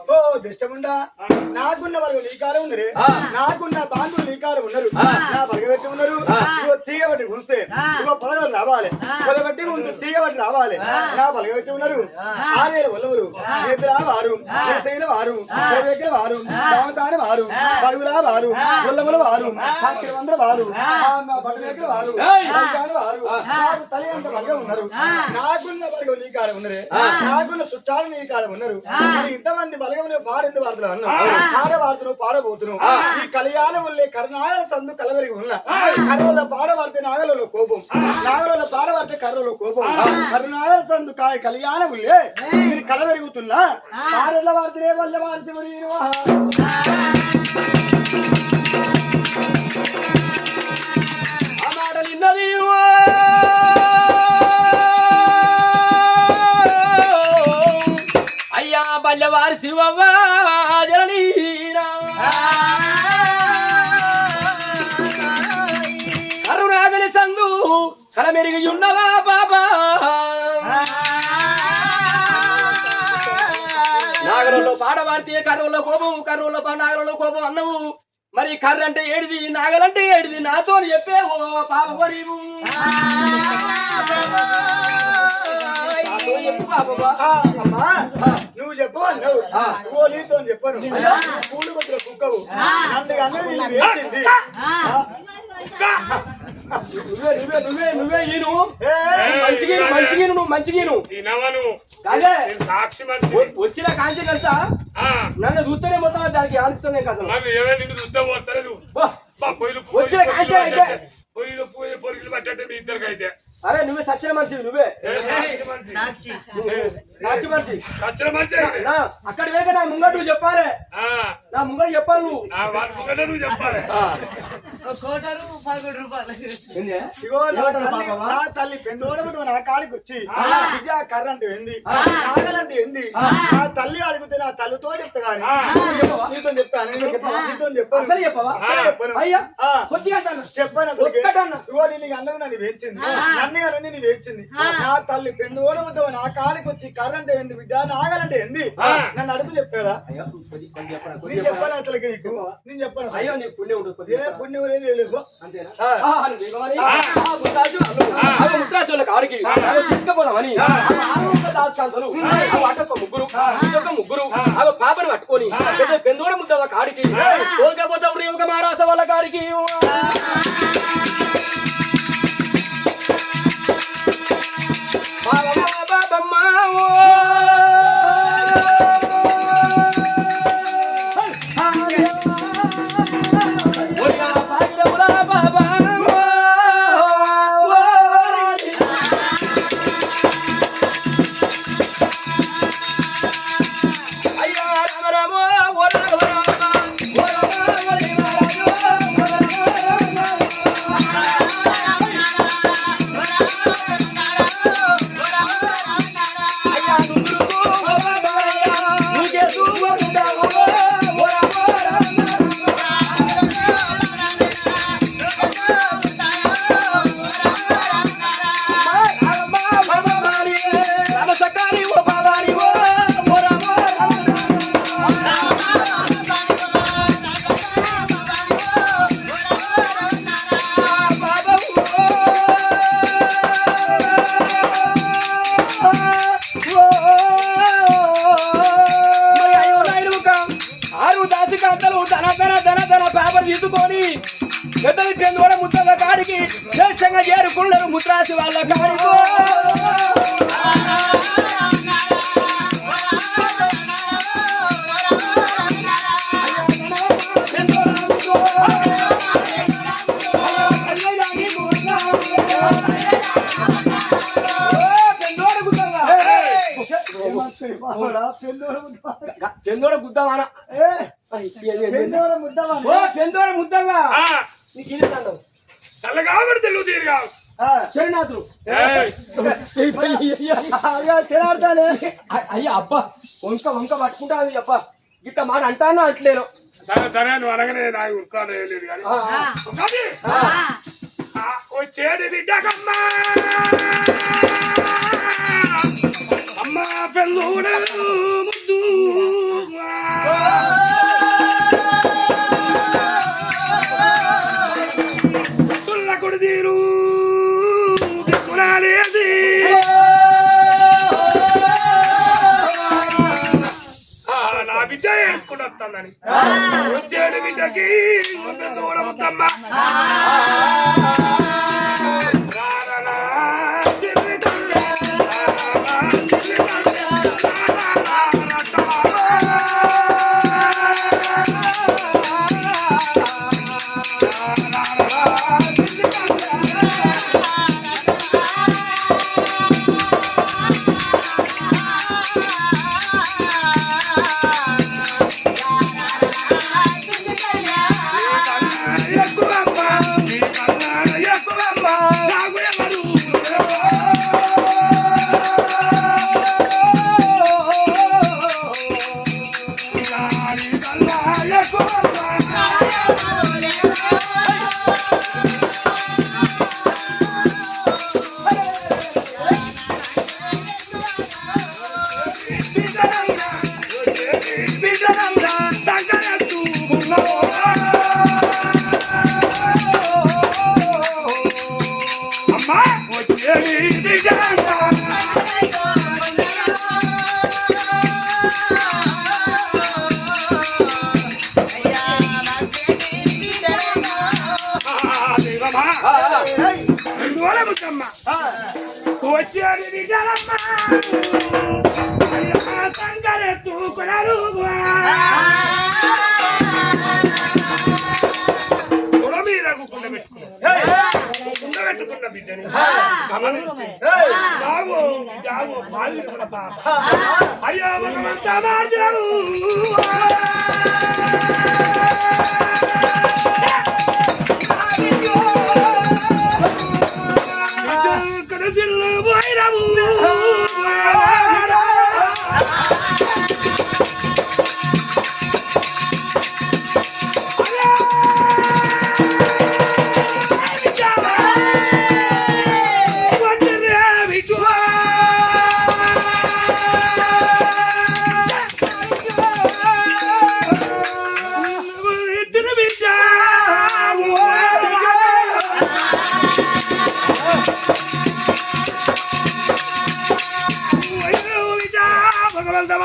ఓ దిష్టముండా నాకున్న వాళ్ళు నీ కాలం ఉన్నారు నాకున్న బాంధువులు నీ కాలం ఉన్నారు నా పలగబెట్టి ఉన్నారు నువ్వు తీగబట్టి ఉంచితే నువ్వు పొలగలు రావాలి పొలగబట్టి ఉంచు తీగబట్టి రావాలి నా పలగబెట్టి ఉన్నారు ఆరేళ్ళ వల్లవులు నేతలా వారు నేతైన వారు దగ్గర వారు సామతాని వారు పరుగులా వారు ఉల్లముల వారు సాక్షివందర వారు పడవేకల వారు వారు నాకు తల్లి అంత బలగా ఉన్నారు నాకున్న బలగం నీ కాలం ఉన్నారు నాకున్న చుట్టాలు నీ కాలం ఉన్నారు ఇంతమంది బలగములు పాడింది వార్తలు అన్నావు పాడ వార్తను పాడబోతున్నావు ఈ కళ్యాణ ఉల్లే కర్ణాల సందు కలవరికి ఉన్న కర్రలో పాడవాడితే నాగలలో కోపం నాగలలో పాడవాడితే కర్రలో కోపం కరుణాల సందు కాయ కళ్యాణ ఉల్లే మీరు కలవెరుగుతున్నా పాడల వార్తలే వల్ల వార్త ఆ మాటలు ఇన్నది అయ్యా బల్లెవారి శివవ్వ జననీరా కరుణాగలి సందు కలమెరిగి ఉన్నవా బాబా నాగరంలో పాడవాడితే కర్రలో కోపం కర్రలో నాగరంలో కోపం అన్నవు మరి కర్ర అంటే ఏడిది నాగలంటే ఏడిది నాతో చెప్పే పాప మరీవు నువ్వు చెప్పవన్నావు నువ్వు నీతో చెప్పను పూలు కొద్దిగా కుక్కవు అందుకన్నా నేను వేసింది నువ్వే ఈను మంచిగీను నువ్వు మంచిగీను అదే వచ్చిన కాంతి తెలుసా నన్ను చూస్తేనే మొత్తం దానికి ఆలోచిస్తుంది కదా వచ్చిన కాంతి అయితే అరే నువ్వే సచ్చిన మనిషి నువ్వే సాక్షి మనిషి అక్కడ వేక నా ముంగట నువ్వు చెప్పాలి నా ముంగట చెప్పాలి నువ్వు చెప్పాలి నా తల్లి పెందోడబుడు నా కాడికి వచ్చి విద్యా కర్ర అంటే ఏంది నాగలంటే ఏంది నా తల్లి అడిగితే నా తల్లితో చెప్తా కానీ నీతో చెప్తాను నీతో చెప్పాను చెప్పాను నీకు అన్నది నన్ను వేచింది నన్ను అన్నది నీ వేచింది నా తల్లి పెందోడబుద్దు నా కాడికి వచ్చి కర్ర అంటే ఏంది బిడ్డ నాగలంటే ఏంది నన్ను అడుగు చెప్పారా నేను చెప్పాను అసలుకి నీకు నేను చెప్పాను పుణ్యం లేదు లేదు ముగ్గురు పాపని పట్టుకొని పెందోడ ముద్ద కాడికి కోల్కపోతే ఒక మారాస వాళ్ళ కాడికి తీసుకొని పెద్దలు పెందోడ ముద్దల కాడికి శ్రేష్టంగా చేరుకున్నారు ముద్రాసి వాళ్ళ కాడికి పెందోడ గుద్దామానా పెందోడ ముద్దగా అయ్యా అబ్బా వంక వంక పట్టుకుంటా అబ్బా ఇట్లా మాట అంటాను అంటలేను సరే సరే నువ్వు అనగానే నాకు ఉత్కారం లేదు కానీ వచ్చేది బిడ్డకమ్మా అమ్మా పెళ్ళుడు ముద్దు బిడ్డ ఏడుచుకుంటూ వస్తానని వచ్చేడు బిడ్డకి దూరముద్దమ్మ పెట్టుకున్న బిడ్డని గమనించి అయ్యో మనమంతా మార్చాము జిల్లు పోయినము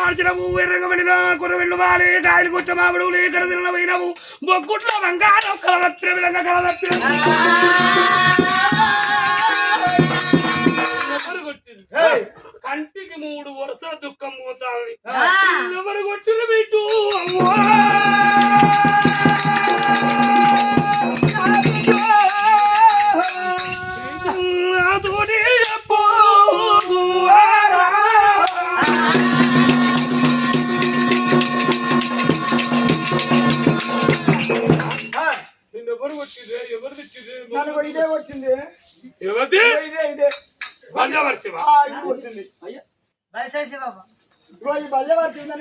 మార్చినము ఎర్రగబడిన కుర్రవిళ్ళు వాలి కాయలు కొట్ట మామిడు ఇక్కడ తినమైనవు బొగ్గుట్లో బంగారం కలదత్తిన విధంగా కలదత్తిన కంటికి 3 వరుసల దుఃఖం పోతాంది ఎవరు కొట్టిన బిడ్డు ఇదే వచ్చింది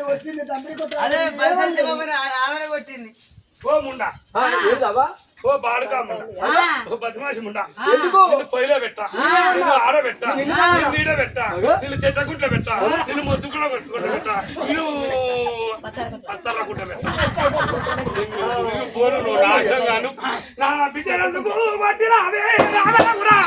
వచ్చింది తండ్రి కొట్టింది ఓ ముండా ఓ బాడుకా ముండా ఓ బద్మాషి ముండా పొయ్యిలో పెట్ట ఆడబెట్ట నీడ పెట్ట నిన్ను చెట్టగుట్ల పెట్ట నిన్ను ముద్దుకులో పెట్టుకుంట పెట్ట నిన్ను పచ్చల గుట్ట పెట్ట పోరు నువ్వు నాశంగాను నా బిడ్డలందుకు బట్టి రావే రావరా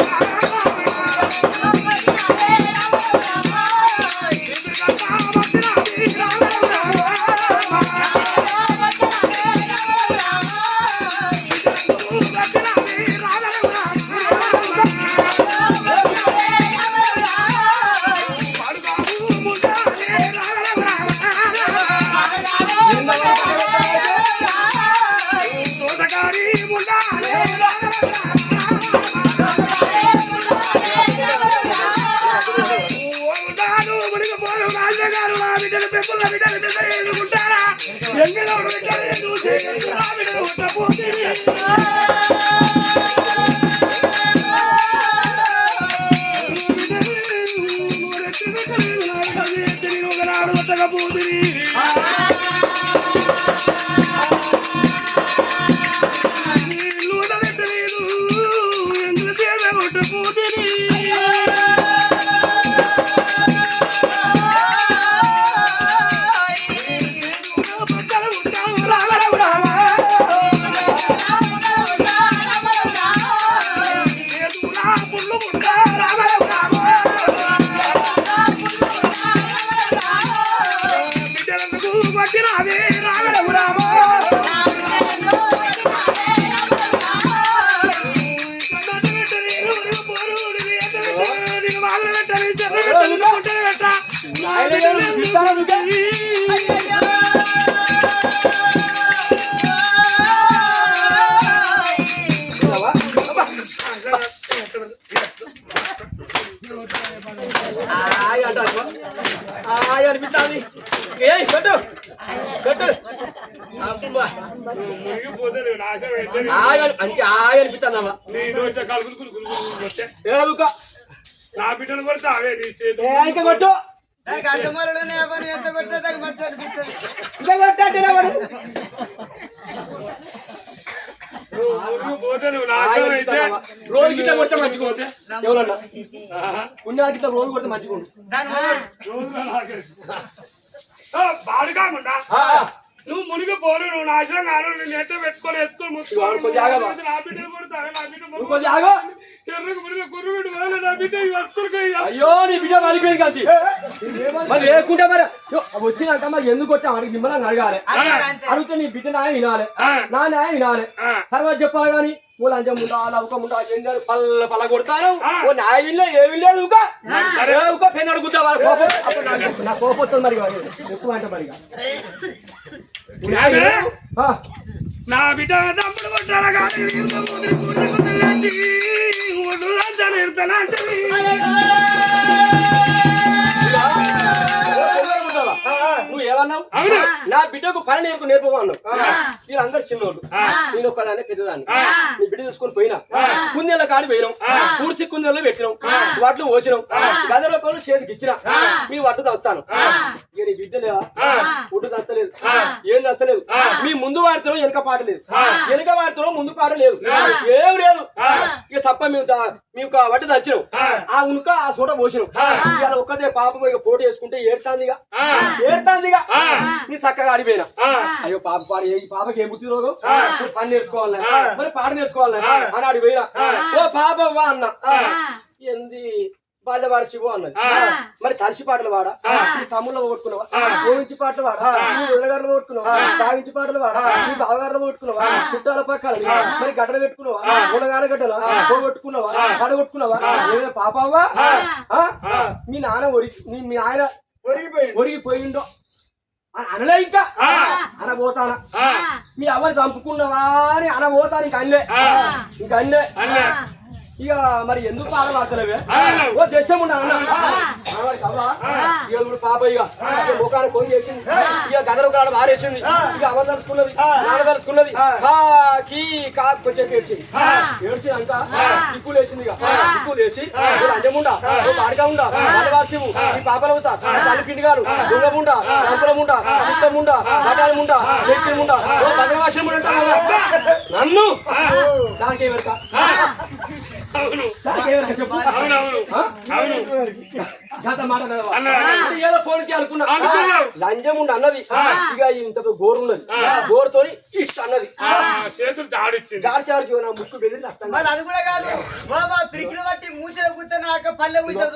బిడ్డలకు వచ్చినది రాగలవు రామో అనిపిస్తుంది మునిగిపోతే నాశనం అయితే మంచి అనిపిస్తుందమ్మా నా బిడ్డను కొడితే అవే నీ చేతి ఇంకా కొట్టు పోతే నువ్వు నాశనం అయితే రోజు గిట్ట కొడితే మంచిగా ఉంటే ఎవరన్నా పుణ్యాల గిట్ట రోజు కొడితే మంచిగా ఉంటుంది బాడు కాకుండా నువ్వు మునిగిపోను నువ్వు నాశనం కాను నేను ఎట్ట పెట్టుకొని ఎత్తుకొని ముట్టుకొని నా బిడ్డను కొడతావే నా బిడ్డ అయ్యో నీ బిడ్డ మరిపోయింది కలిసి మరి లేకుంటే మరి వచ్చినాక మరి ఎందుకు వచ్చా అడిగి మిమ్మల్ని అడగాలి అడిగితే నీ బిడ్డ న్యాయం వినాలి నా న్యాయం వినాలి తర్వాత చెప్పాలి కానీ ఓ లంచం ఉందా లవకం ఉందా ఎండారు పల్ల కొడతాను ఓ న్యాయం లేదు ఏమి లేదు ఇంకా పెన్ అడుగుతా వాళ్ళ కోపం అప్పుడు నా కోపం వస్తుంది మరి ఎక్కువ అంటే మరి నా బిడ్డ తమ్ముడు కొట్టారా కానీ నువ్వు ఏమన్నావు నా బిడ్డకు పని నేర్పమన్నావు వీళ్ళందరూ చిన్నోళ్ళు నేను ఒక్కదాన్ని పెద్దదాన్ని నీ బిడ్డ తీసుకొని పోయినా కుందేళ్ళ కాడి పోయినాం పూర్తి కుందేళ్ళు పెట్టినాం వాటిలో పోసినాం గదలో కొలు చేతికి ఇచ్చినా మీ వడ్డు దస్తాను ఇక నీ బిడ్డ లేదా ఒడ్డు దస్తలేదు ఏం దస్తలేదు మీ ముందు వాడుతున్నాం వెనక పాట లేదు వెనక వాడుతున్నాం ముందు పాట లేదు ఏం లేదు ఇక సప్ప మేము వడ్డు దంచినాం ఆ ఉనుక ఆ సూట పోసినాం ఇవాళ ఒక్కదే పాపం ఇక పోటీ వేసుకుంటే ఏడుతాందిగా నీ చక్కగా ఆడిపోయినా అయ్యో పాప పాడి పాపకి ఏం బుద్ధి రోజు పని నేర్చుకోవాలి మరి పాట నేర్చుకోవాలి అని ఆడిపోయినా ఓ పాప వా అన్న ఏంది బాల్యవారి శివు అన్నది మరి తలిసి పాటలు వాడా తమ్ముళ్ళు కొట్టుకున్నావా ఓవించి పాటలు వాడా ఉల్లగారులు కొట్టుకున్నావా తాగించి పాటలు వాడా నీ బావగారులు కొట్టుకున్నావా చుట్టాల పక్కన మరి గడ్డలు పెట్టుకున్నావా ఉల్లగాల గడ్డలా కొట్టుకున్నావా కడ కొట్టుకున్నావా ఏమైనా పాపవ్వా మీ నాన్న మీ ఆయన ఒరిగిపోయిండో అనలే ఇంకా అనబోతానా మీ ఎవరు చంపుకున్నావా అని అనబోతాను ఇంక అన్నే ఇక మరి ఎందుకు పాడవాడతలేవే ఓ దేశం ఉన్నా పాప ఇక ముఖాన్ని కొని చేసింది ఇక గదరు కాడ వారేసింది ఇక అమ్మ తలుసుకున్నది నాన్న తలుసుకున్నది కొంచెం ఏడ్చింది అంతా దిక్కులు వేసింది ఇక దిక్కులు వేసి అంజముండా పాడగా ఉండా వాడవార్సివు ఈ పాపల ఉసా తల్లిపిండి గారు దొంగముండా రంపులముండా చిత్తముండా కటాలముండా చేతిముండా ఓ భద్రవాసం నన్ను దానికే వెనక ఏదో ఫోన్కి అనుకున్నా లంజం ఉండి అన్నది ఇక ఇంత గోరున్నది గోరుతో ఇష్ట అన్నది దాడిచారు నా ముక్కు బెదిరి అది కూడా కాదు బాబా పిరికిన బట్టి మూసే కూర్చో నాకు పల్లె మూసే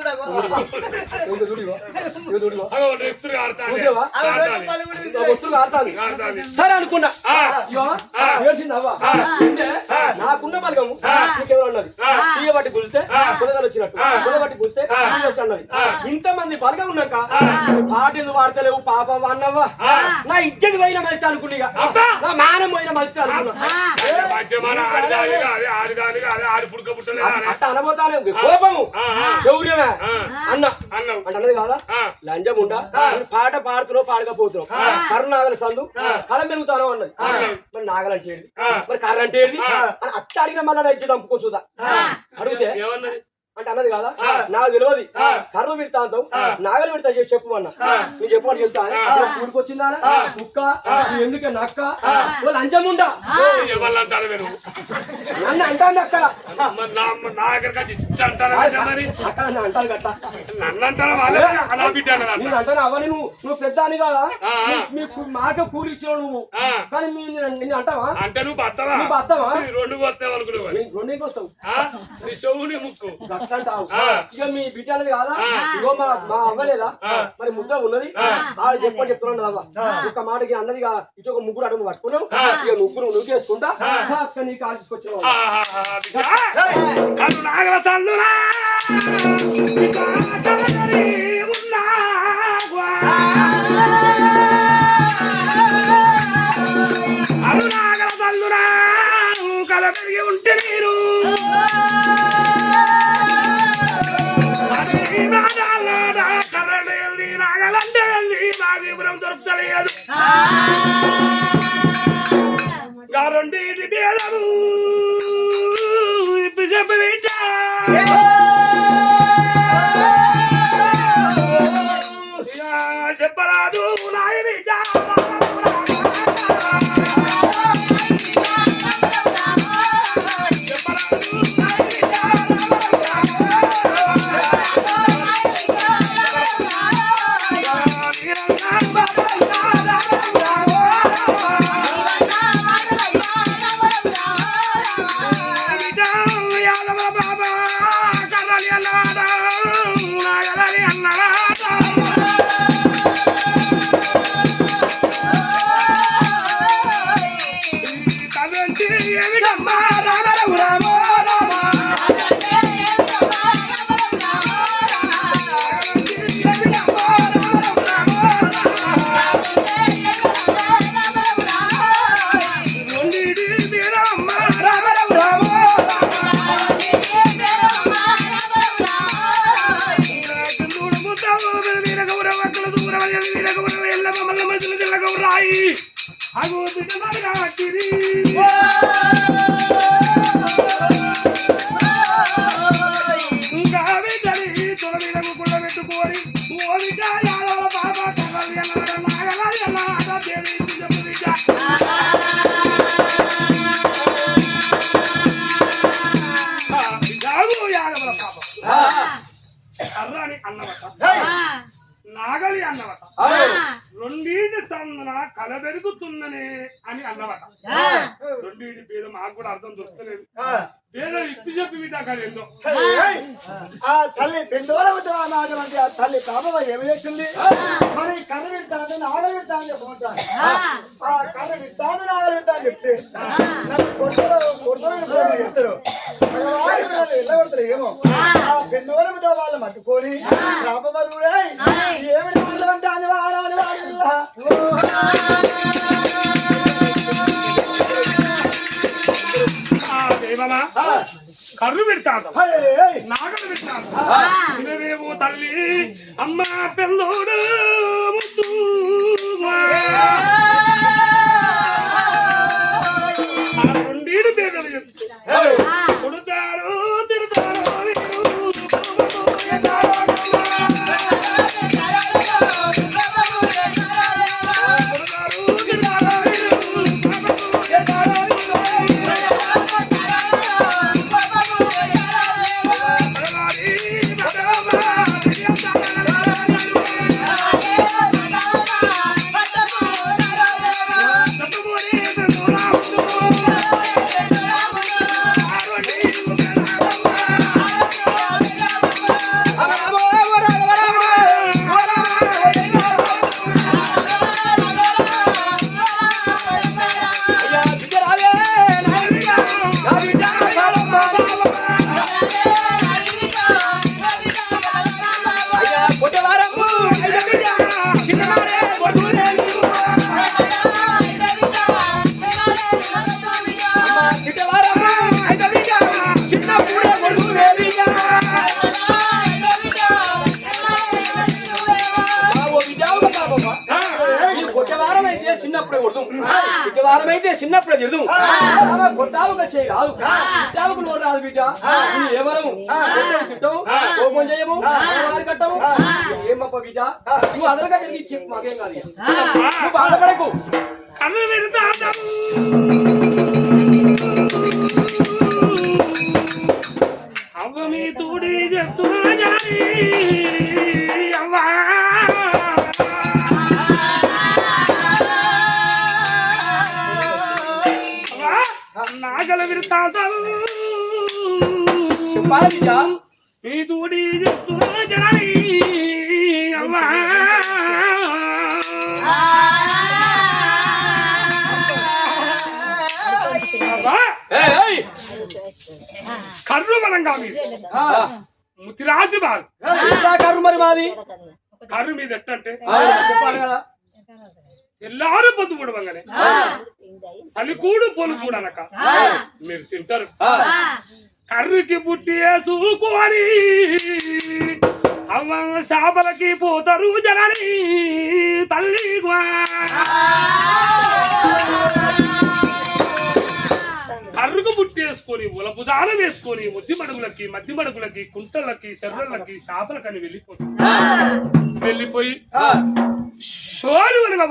సరే అనుకున్నా ఏడ్చిందవ్వా నాకున్న బలగము నీకెవరన్నది తీయబట్టి గురిస్తే కుదగలు వచ్చినట్టు కుదబట్టి గురిస్తే వచ్చి అన్నది ఇంతమంది బలగం ఉన్నాక పాట ఎందుకు వాడతలేవు పాప అన్నవ్వా నా ఇజ్జకి పోయిన మనిషి అనుకున్నా నా మానం పోయిన మనిషి అనుకున్నా అట్ట అనబోతానే కోపము చౌర్యమే అన్న అంటన్నది కాదా లంజం ఉండా పాట పాడుతున్నావు పాడకపోతున్నావు కర్ణాగల సందు కలం పెరుగుతాను అన్నది మరి నాగలంటే ఏది మరి కర్ర అంటే ఏది అని అట్లా అడిగిన మళ్ళీ నా ఇచ్చి దంపుకో చూద్దా అడిగితే అంటే అన్నది కదా నాకు తెలియదు కర్ర పెడతాంతావు నాగలు పెడతా చెప్పమన్నా నేను చెప్పమని చెప్తా ఊరికొచ్చిందా కుక్క ఎందుకే నక్క వాళ్ళు అంచముండా నన్ను అంటాను అక్కడ అక్కడ అంటాను గట్ట నేను అంటాను అవని నువ్వు పెద్ద అని కదా మాట కూలి ఇచ్చావు నువ్వు కానీ నిన్ను అంటావా అంటే నువ్వు బత్తవా బత్తవా రెండు వస్తావు అనుకున్నావు రెండుకి వస్తావు నీ చెవుని ముక్కు అట్లా అంటావు ఇక మీ బిడ్డ అనేది కాదా ఇగో మా అవ్వలేదా మరి ముద్ద ఉన్నది చెప్పని చెప్తున్నాను అవ్వ ఒక మాటకి అన్నదిగా ఇటు ఒక ముగ్గురు అడుగు పట్టుకున్నావు ఇక ముగ్గురు నువ్వు చేసుకుంటా నీకు ఆశించుకొచ్చిన కరుణాగర తల్లురా అరుణాగర తల్లురా కల పెరిగి ఉంటే మీరు కర్రని రాగలంటే వెళ్ళి నాగీపురం దొరకలేదు రెండింటి పేదము ఇప్పుడు చెప్పిట చెప్పరాదు నాయ బిడ్డ నాగలి అన్నవట రెండింటి తందున కల పెరుగుతుందని అని అన్నవట రెండింటి పేద మాకు కూడా అర్థం దొరకలేదు పేద ఇప్పి చెప్పి విధాకాలేదో ఆ తల్లి పెండోలతో నాగమంటే ఆ తల్లి పాప ఏమి చేసింది మరి కర్ర విడతాను నాగలి విడతాను చెప్పుకుంటాను ఆ కర్ర విడతాను నాగలి విడతాను చెప్తే కొడుతారు చెప్తారు వెళ్ళగొడతారు ఏమో ఆ పెండోలతో వాళ్ళు మట్టుకొని పాపలు కూడా ఏమి ఉంటాను వాడాలి కర్రు పెడతాను నాగలు పెడతాను ఇదేమో తల్లి అమ్మ పిల్లోడు ముద్దు రెండీడు పేదలు చెప్తే కొడుతారు తిడతారు అయితే చిన్నప్పుడే చెడు కొట్టావు కాదు నోరు రాదు బిడ్డ ఏమనము తిట్టవు కోపం చేయము కట్టవు ఏమప్ప బిడ్డ నువ్వు అదనగా జరిగి చెప్పు మాకేం కాదు నువ్వు బాధపడకు అవ్వ మీ తోడి చెప్తున్నా అవ్వా నాగల విడతాను ఈ తోడి జనని అమ్మా కర్రు మనంగా మీరు ముతిరాజు బాలు కర్రు మరి మాది కర్రు మీద ఎట్టంటే చెప్పాలి కదా ఎల్లారు పొద్దు పొడవంగానే సలికూడు పొలుకూడు అనక మీరు తింటారు కర్రుకి పుట్టి వేసుకొని అమ్మ చేపలకి పోతారు జనని తల్లి కర్రుకు పుట్టేసుకొని ఉలపు దానం వేసుకొని మధ్య మడుగులకి కుంటలకి చెర్రలకి చేపలకని వెళ్ళిపోయి షోలు వెనక